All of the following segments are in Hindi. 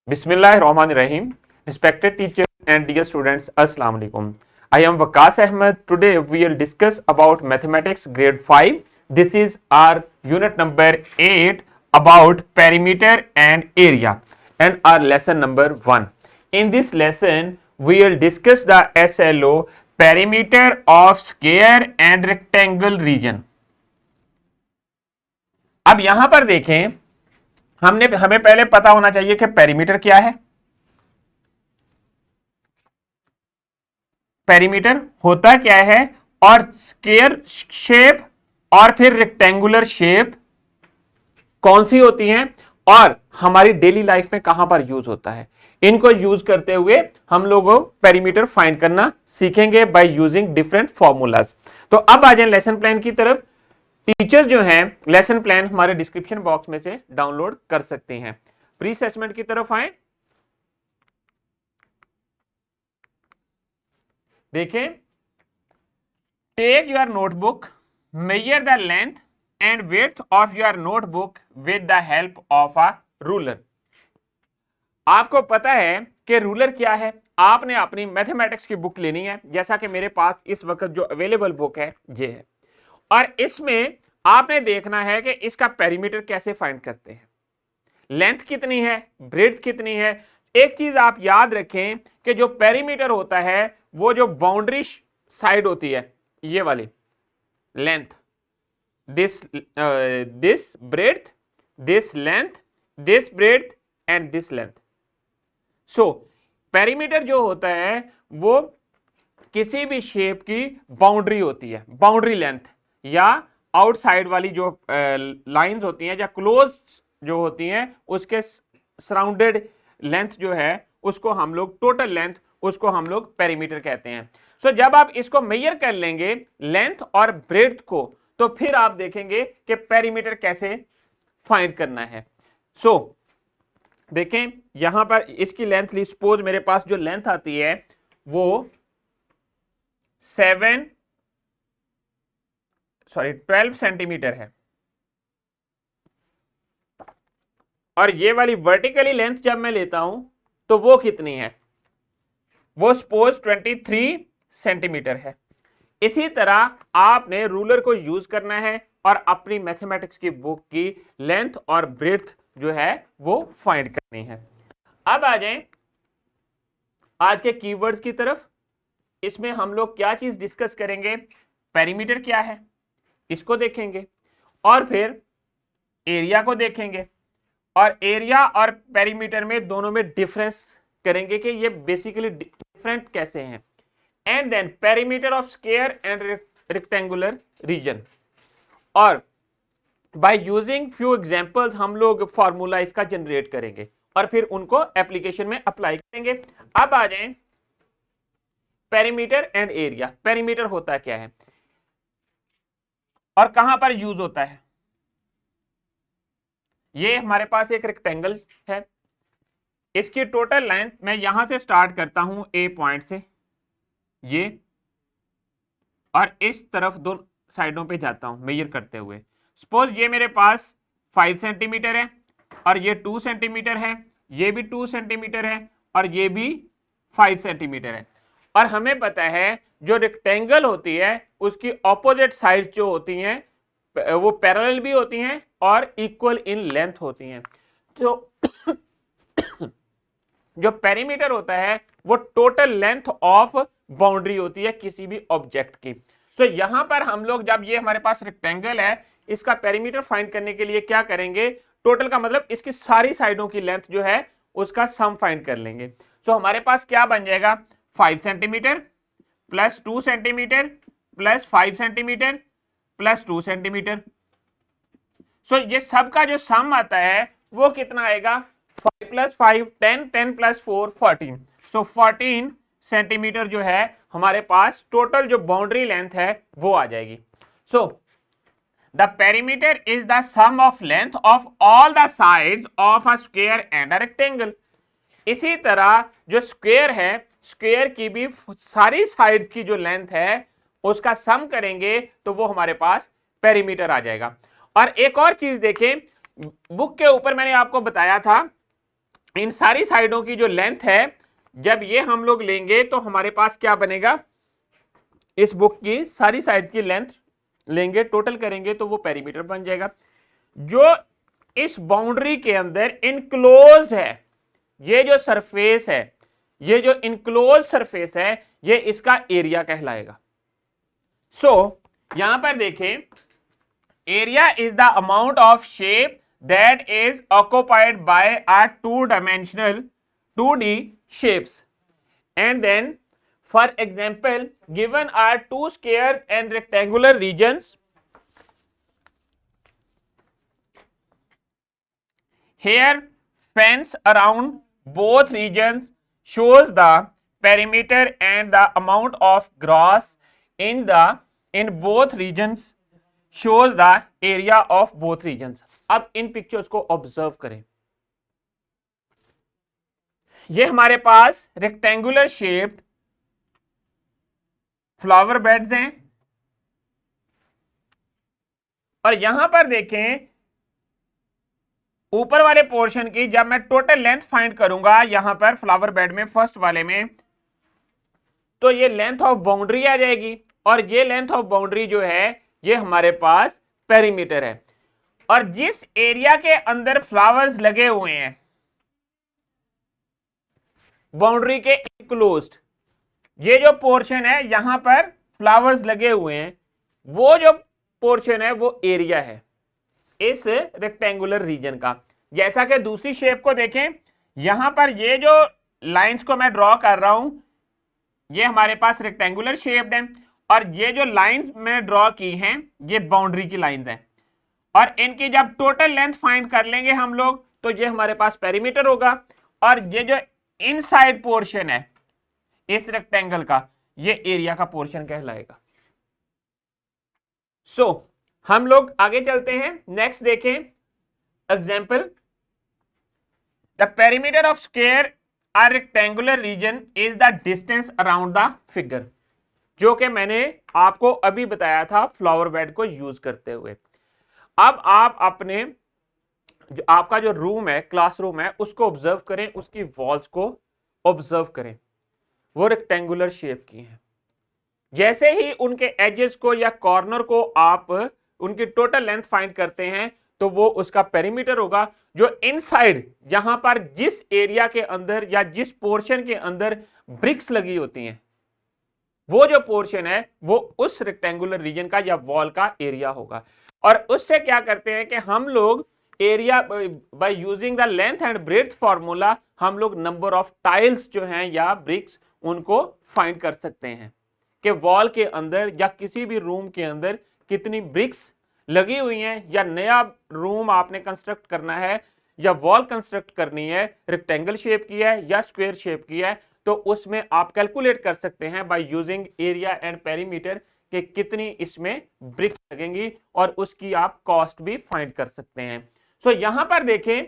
Bismillahirrahmanirrahim. Respected teachers and dear students, Assalamu alaikum. I am Waqas Ahmed. Today we will discuss about mathematics grade 5. This is our unit number 8 about perimeter and area and our lesson number 1. In this lesson we will discuss the SLO perimeter of square and rectangle region. अब यहां पर देखें, हमें पहले पता होना चाहिए कि पेरीमीटर क्या है। पेरीमीटर होता क्या है और स्क्वायर शेप और फिर रेक्टेंगुलर शेप कौन सी होती हैं और हमारी डेली लाइफ में कहां पर यूज होता है, इनको यूज करते हुए हम लोग पेरीमीटर फाइंड करना सीखेंगे बाय यूजिंग डिफरेंट फॉर्मूलाज। तो अब आ जाए लेसन प्लान की तरफ। टीचर्स जो हैं लेसन प्लान हमारे डिस्क्रिप्शन बॉक्स में से डाउनलोड कर सकते हैं। प्री असेसमेंट की तरफ आए, देखें, take your notebook, measure the length and width of your notebook with the help of a ruler. आपको पता है कि रूलर क्या है। आपने अपनी मैथमेटिक्स की बुक लेनी है, जैसा कि मेरे पास इस वक्त जो अवेलेबल बुक है ये है, और इसमें आपने देखना है कि इसका पेरीमीटर कैसे फाइंड करते हैं, लेंथ कितनी है, ब्रेड्थ कितनी है। एक चीज आप याद रखें कि जो पेरीमीटर होता है वो जो बाउंड्री साइड होती है, ये वाली length, this breadth, this length, this breadth and this length. So perimeter जो होता है वो किसी भी शेप की बाउंड्री होती है, बाउंड्री लेंथ या आउटसाइड वाली जो लाइंस होती हैं या क्लोज जो होती हैं उसके सराउंडेड लेंथ जो है उसको हम लोग टोटल लेंथ, उसको हम लोग पेरीमीटर कहते हैं। सो जब आप इसको मेजर कर लेंगे लेंथ और ब्रेड्थ को, तो फिर आप देखेंगे कि पेरीमीटर कैसे फाइंड करना है। सो देखें यहां पर इसकी लेंथ ली, सपोज मेरे पास जो लेंथ आती है वो 12 सेंटीमीटर है, और ये वाली वर्टिकली लेंथ जब मैं लेता हूं तो वो कितनी है, वो सपोज 23 सेंटीमीटर है। इसी तरह आपने रूलर को यूज करना है और अपनी मैथमेटिक्स की बुक की लेंथ और ब्रेड्थ जो है वो फाइंड करनी है। अब आ जाएं आज के कीवर्ड्स की तरफ। इसमें हम लोग क्या चीज डिस्कस करेंगे, पेरीमीटर क्या है इसको देखेंगे, और फिर एरिया को देखेंगे, और एरिया और पेरीमीटर में दोनों में डिफरेंस करेंगे कि ये बेसिकली डिफरेंट कैसे हैं, and then perimeter of square and rectangular region. और बाय यूजिंग फ्यू एग्जांपल्स हम लोग फॉर्मूला इसका जनरेट करेंगे और फिर उनको एप्लीकेशन में अप्लाई करेंगे। अब आ जाएं पेरीमीटर एंड एरिया। पेरीमीटर होता क्या है और कहां पर यूज होता है। ये हमारे पास एक रेक्टेंगल है, इसकी टोटल लेंथ मैं यहां से स्टार्ट करता हूं ए पॉइंट से, ये, और इस तरफ दो साइडों पे जाता हूं मेजर करते हुए। सपोज ये मेरे पास 5 सेंटीमीटर है और ये 2 सेंटीमीटर है, ये भी 2 सेंटीमीटर है और ये भी 5 सेंटीमीटर है। और हमें पता है जो रेक्टेंगल होती है उसकी ऑपोजिट साइड जो होती हैं वो पैरेलल भी होती हैं और इक्वल इन लेंथ होती हैं। तो जो पेरीमीटर होता है वो टोटल लेंथ ऑफ बाउंड्री होती है किसी भी ऑब्जेक्ट की। तो यहां पर हम लोग जब ये हमारे पास रेक्टेंगल है, इसका पेरीमीटर फाइंड करने के लिए क्या करेंगे, टोटल का मतलब इसकी सारी साइडों की लेंथ जो है उसका सम फाइंड कर लेंगे। तो हमारे पास क्या बन जाएगा, 5 centimetre plus 2 centimetre plus 5 centimetre plus 2 centimetre. So ये सब का जो सम आता है वो कितना आएगा, 5 प्लस 5 10, 10 प्लस 4 14। सो 14 सेंटीमीटर जो है हमारे पास टोटल जो बाउंड्री लेंथ है वो आ जाएगी। So the perimeter is the sum of length of all the sides of a square and a rectangle. इसी तरह जो स्क्वायर है, स्क्वायर की भी सारी साइड की जो लेंथ है उसका सम करेंगे तो वो हमारे पास पेरीमीटर आ जाएगा। और एक और चीज देखें, बुक के ऊपर मैंने आपको बताया था इन सारी साइडों की जो लेंथ है, जब ये हम लोग लेंगे तो हमारे पास क्या बनेगा, इस बुक की सारी साइड की लेंथ लेंगे, टोटल करेंगे तो वो पेरीमीटर बन जाएगा। जो इस बाउंड्री के अंदर इनक्लोज्ड है, ये जो सरफेस है, ये जो इनक्लोज सरफेस है, ये इसका एरिया कहलाएगा। सो यहां पर देखें, area is the amount of shape that is occupied by a two dimensional 2D shapes. And then, for example, given are two squares and rectangular regions. Here, fence around both regions shows the perimeter and the amount of grass in both regions shows the area of both regions. अब इन पिक्चर्स को ऑब्जर्व करें। ये हमारे पास रेक्टेंगुलर शेप्ड फ्लावर बेड्स हैं, और यहां पर देखें ऊपर वाले पोर्शन की जब मैं टोटल लेंथ फाइंड करूंगा यहां पर फ्लावर बेड में फर्स्ट वाले में, तो ये लेंथ ऑफ बाउंड्री आ जाएगी, और ये लेंथ ऑफ बाउंड्री जो है ये हमारे पास पेरीमीटर है। और जिस एरिया के अंदर फ्लावर्स लगे हुए हैं बाउंड्री के इनक्लोज्ड, ये जो पोर्शन है यहां पर फ्लावर्स लगे हुए हैं, वो जो पोर्शन है वो एरिया है इस रेक्टेंगुलर रीजन का। जैसा कि दूसरी शेप को देखें, यहां पर ये जो लाइंस को मैं ड्रॉ कर रहा हूं, ये हमारे पास रेक्टेंगुलर शेप्ड है, और ये जो लाइंस मैंने ड्रॉ की हैं ये बाउंड्री की लाइंस हैं, और इनकी जब टोटल लेंथ फाइंड कर लेंगे हम लोग तो ये हमारे पास पेरीमीटर होगा, और ये जो इनसाइड पोर्शन है इस रेक्टेंगल का ये एरिया का पोर्शन कहलाएगा। सो हम लोग आगे चलते हैं, नेक्स्ट देखें example. The perimeter of square a rectangular region is the distance around the figure, जो कि मैंने आपको अभी बताया था फ्लावर बेड को यूज करते हुए। अब आप अपने आपका जो रूम है, क्लासरूम है, उसको ऑब्जर्व करें, उसकी वॉल्स को ऑब्जर्व करें, वो रेक्टेंगुलर शेप की हैं। जैसे ही उनके एजेस को या कॉर्नर को आप उनकी टोटल लेंथ फाइंड करते हैं तो वो उसका पेरीमीटर होगा। जो इनसाइड जहां पर जिस एरिया के अंदर या जिस पोर्शन के अंदर ब्रिक्स लगी होती हैं, वो जो पोर्शन है वो उस रेक्टेंगुलर रीजन का या वॉल का एरिया होगा। और उससे क्या करते हैं कि हम लोग area by using the length and breadth formula हम लोग नंबर ऑफ टाइल्स जो हैं या ब्रिक्स उनको फाइंड कर सकते हैं कि वॉल के अंदर या किसी भी रूम के अंदर कितनी ब्रिक्स लगी हुई हैं, या नया रूम आपने कंस्ट्रक्ट करना है या वॉल कंस्ट्रक्ट करनी है, रेक्टेंगल शेप की है या स्क्वायर शेप की है, तो उसमें आप कैलकुलेट कर सकते हैं by using area and perimeter कि कितनी इसमें ब्रिक्स लगेंगी, और उसकी आप कॉस्ट भी फाइंड कर सकते हैं। सो यहां पर देखें,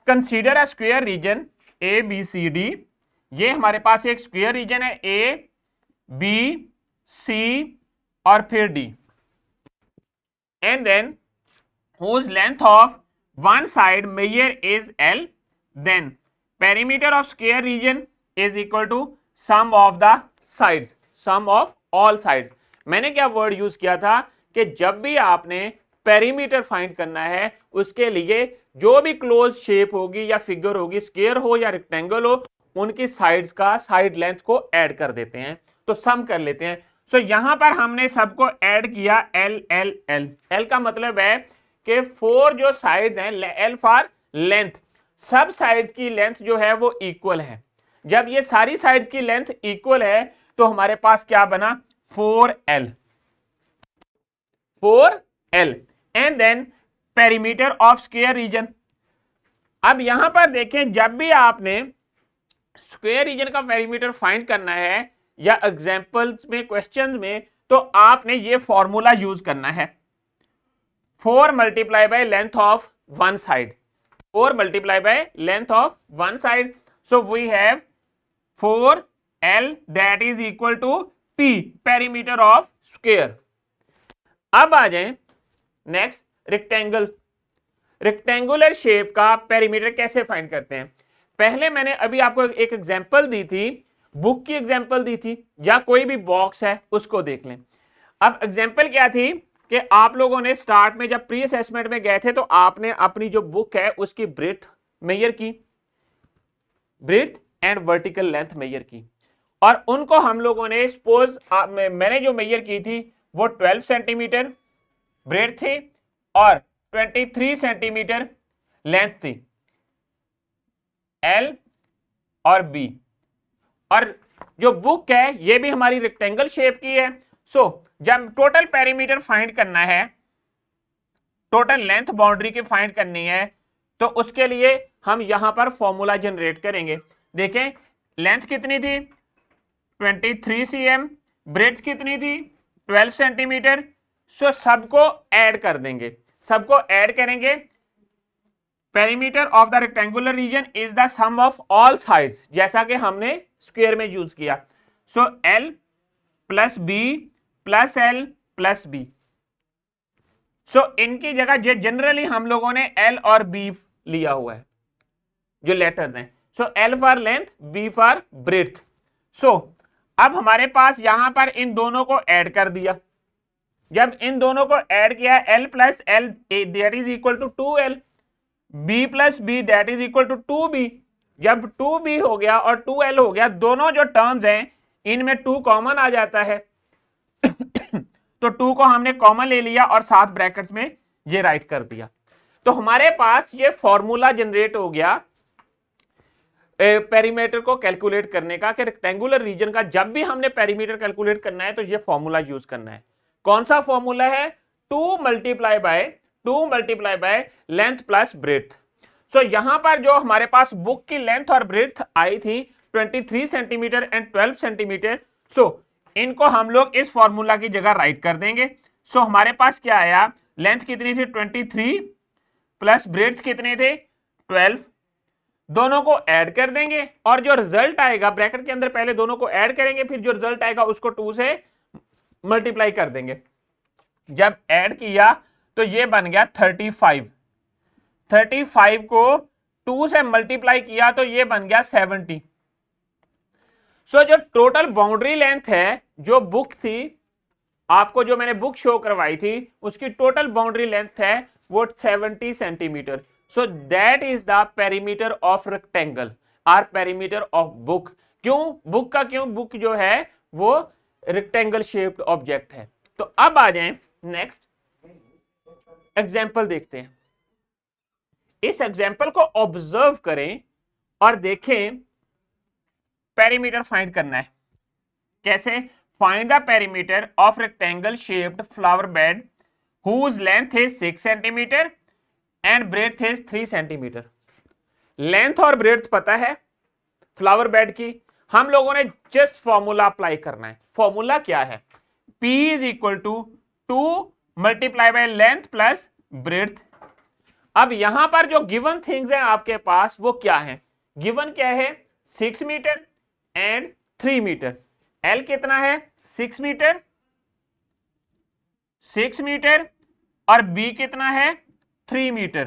consider a square region A B C D. ये हमारे पास एक स्क्वायर रीजन है, ए बी सी और फिर D, and then whose length of one side measure is L, then perimeter of square region is equal to sum of the sides, sum of all sides। मैंने क्या वर्ड यूज किया था कि जब भी आपने पेरीमीटर फाइंड करना है उसके लिए जो भी क्लोज शेप होगी या फिगर होगी, स्क्वायर हो या रेक्टेंगल हो, उनकी साइड्स का साइड लेंथ को ऐड कर देते हैं, तो सम कर लेते हैं। सो यहां पर हमने सबको ऐड किया एल एल एल। एल का मतलब है कि 4 जो साइड हैं, एल फॉर लेंथ, सब साइड की लेंथ जो है वो इक्वल है। जब ये सारी साइड की लेंथ इक्वल है तो हमारे पास क्या बना, 4L, 4L, and then perimeter of square region. अब यहां पर देखें, जब भी आपने स्क्वायर रीजन का पेरीमीटर फाइंड करना है या एग्जांपल्स में, क्वेश्चंस में, तो आपने ये फॉर्मूला यूज करना है, 4 multiply by length of one side, 4 multiply by length of one side. So we have 4L that is equal to P, perimeter of square. अब आ जाएं नेक्स्ट, रेक्टेंगल। रेक्टेंगुलर शेप का पेरीमीटर कैसे फाइंड करते हैं? पहले मैंने अभी आपको एक एग्जांपल दी थी, बुक की एग्जांपल दी थी, या कोई भी बॉक्स है उसको देख लें। अब एग्जांपल क्या थी कि आप लोगों ने स्टार्ट में जब प्री असेसमेंट में गए थे तो आपने अपनी जो बुक है उसकी ब्रेथ मेजर की, breadth and vertical length measure की, और उनको हम लोगों ने सपोज मैंने जो मेजर की थी वो 12 सेंटीमीटर ब्रेथ थी और 23 सेंटीमीटर लेंथ थी, एल और बी। और जो बुक है ये भी हमारी रेक्टेंगल शेप की है। सो जब टोटल पेरीमीटर फाइंड करना है, टोटल लेंथ बाउंड्री की फाइंड करनी है, तो उसके लिए हम यहां पर फॉर्मूला जनरेट करेंगे। देखें लेंथ कितनी थी 23 cm, ब्रेथ कितनी थी 12 सेंटीमीटर। सो सबको ऐड कर देंगे, सबको ऐड करेंगे। Perimeter of the rectangular region is the sum of all sides, जैसा कि हमने स्क्वायर में यूज किया। So L plus B plus L plus B. So इनकी जगह जो जनरली हम लोगों ने एल और बी लिया हुआ है जो लेटर्स हैं। So L for length, B for breadth. So अब हमारे पास यहां पर इन दोनों को ऐड कर दिया। जब इन दोनों को ऐड किया L plus L that is equal to 2l, B plus B that is equal to 2b। जब 2b हो गया और 2l हो गया, दोनों जो टर्म्स हैं इनमें 2 कॉमन आ जाता है तो 2 को हमने कॉमन ले लिया और साथ ब्रैकेट्स में ये राइट कर दिया। तो हमारे पास ये फॉर्मूला जनरेट हो गया पेरीमीटर को कैलकुलेट करने का, कि रेक्टेंगुलर रीजन का जब भी हमने पेरीमीटर कैलकुलेट करना है तो ये फॉर्मूला यूज करना है। कौन सा फॉर्मूला है 2 multiply by length plus breadth. So यहां पर जो हमारे पास बुक की लेंथ और ब्रेथ आई थी 23 सेंटीमीटर एंड 12 सेंटीमीटर। सो इनको हम लोग इस फॉर्मूला की जगह राइट कर देंगे। सो हमारे पास क्या आया, लेंथ कितनी थी 23 प्लस ब्रेथ कितने थे 12, दोनों को ऐड कर देंगे और जो रिजल्ट आएगा ब्रैकेट के अंदर पहले दोनों को ऐड करेंगे, फिर जो रिजल्ट आएगा उसको 2 से मल्टीप्लाई कर देंगे। जब ऐड किया तो ये बन गया 35, 35 को 2 से मल्टीप्लाई किया तो ये बन गया 70। सो जो टोटल बाउंड्री लेंथ है जो बुक थी, आपको जो मैंने बुक शो करवाई थी उसकी टोटल बाउंड्री लेंथ है वो 70 centimetre. So that is the perimeter of rectangle और पेरीमीटर ऑफ बुक। क्यों बुक का, क्यों बुक जो है वो रेक्टेंगल शेप्ड ऑब्जेक्ट है। तो अब आ जाएं नेक्स्ट एग्जाम्पल देखते हैं। इस एग्जाम्पल को ऑब्जर्व करें और देखें पेरीमीटर फाइंड करना है कैसे। Find the perimeter of rectangle shaped flower bed whose length is 6 centimetre and breadth is 3 centimetre. Length और ब्रेथ पता है फ्लावर बेड की, हम लोगों ने जस्ट फॉर्मूला अप्लाई करना है। फॉर्मूला क्या है, P is equal to 2 multiply by length plus breadth. अब यहां पर जो गिवन थिंग्स है आपके पास वो क्या है, गिवन क्या है 6 मीटर एंड 3 मीटर। L कितना है 6 मीटर, 6 मीटर और B कितना है 3 मीटर।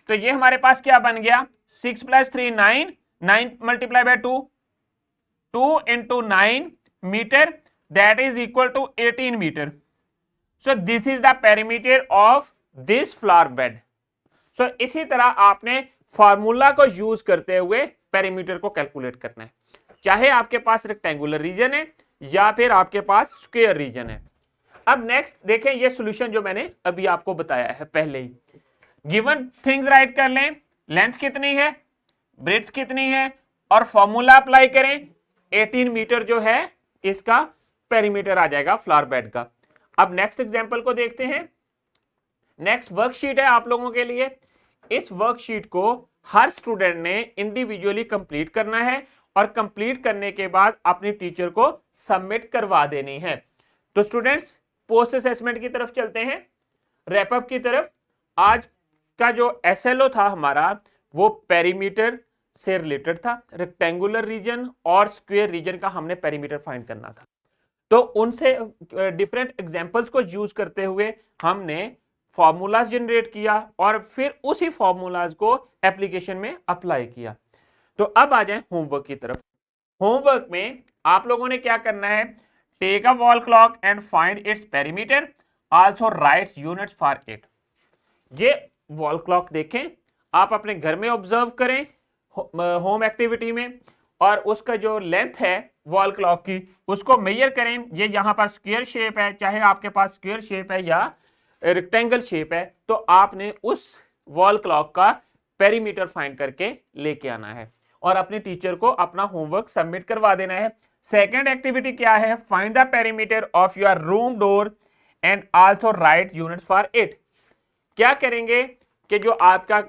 तो ये हमारे पास क्या बन गया 6 plus 3 9, 9 multiply by 2, 2 into 9 metre that is equal to 18 metre. So this is the perimeter of this flower bed. So इसी तरह आपने फार्मूला को यूज करते हुए पेरीमीटर को कैलकुलेट करना है, चाहे आपके पास रेक्टेंगुलर रीजन है या फिर आपके पास स्क्वायर रीजन है। अब नेक्स्ट देखें ये सॉल्यूशन जो मैंने अभी आपको बताया है पहले ही। गिवन थिंग्स राइट कर लें, लेंथ कितनी है, ब्रेथ कितनी है और फॉर्मूला अप्लाई करें। 18 मीटर जो है इसका पेरीमीटर आ जाएगा फ्लावर बेड का। अब नेक्स्ट एग्जांपल को देखते हैं। नेक्स्ट वर्कशीट है आप लोगों के लिए। इस वर्कशीट को हर स्टूडेंट ने इंडिविजुअली कंप्लीट करना है और कंप्लीट करने के बाद अपने टीचर को सबमिट करवा देनी है। तो स्टूडेंट्स पोस्ट असेसमेंट की तरफ चलते हैं, रैपअप की तरफ। आज का जो SLO था हमारा वो पेरीमीटर से रिलेटेड था। रेक्टेंगुलर रीजन और स्क्वायर रीजन का हमने पेरीमीटर फाइंड करना था। तो उनसे डिफरेंट एग्जांपल्स को यूज करते हुए हमने फॉर्मूलाज जनरेट किया और फिर उसी फॉर्मूलाज को एप्लीकेशन में अप्लाई किया। तो अब आ जाए होमवर्क की तरफ। होमवर्क में आप लोगों ने क्या करना है, take a wall clock and find its perimeter, also writes units for it. ये वॉल क्लॉक देखें, आप अपने घर में ऑब्जर्व करें होम एक्टिविटी में, और उसका जो लेंथ है वॉल क्लॉक की उसको मेजर करें। ये यहाँ पर स्क्वायर शेप है, चाहे आपके पास स्क्वायर शेप है या रेक्टेंगल शेप है, तो आपने उस वॉल क्लॉक का पेरीमीटर फाइंड करके लेके आना है और अपने टीचर को अपना होमवर्क सबमिट करवा देना है। सेकेंड एक्टिविटी क्या है, find the perimeter of your room door and also right units for it. क्या करेंगे कि जो आपका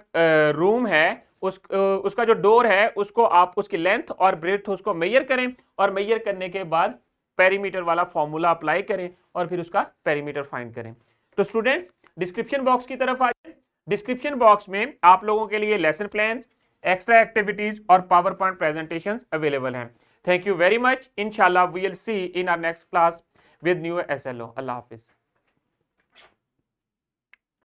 रूम है उसका जो डोर है उसको आप उसकी लेंथ और ब्रेड्थ उसको मेजर करें, और मेजर करने के बाद पेरीमीटर वाला फॉर्मूला अप्लाई करें और फिर उसका पेरीमीटर फाइंड करें। तो स्टूडेंट्स डिस्क्रिप्शन बॉक्स की तरफ आ जाए। डिस्क्रिप्शन बॉक्स में आप लोगों के लिए लेसन प्लान, एक्स्ट्रा एक्टिविटीज और पावर पॉइंट प्रेजेंटेशन अवेलेबल हैं। Thank you very much. इंशाल्लाह we will see in our next class with new SLO. Allah Hafiz.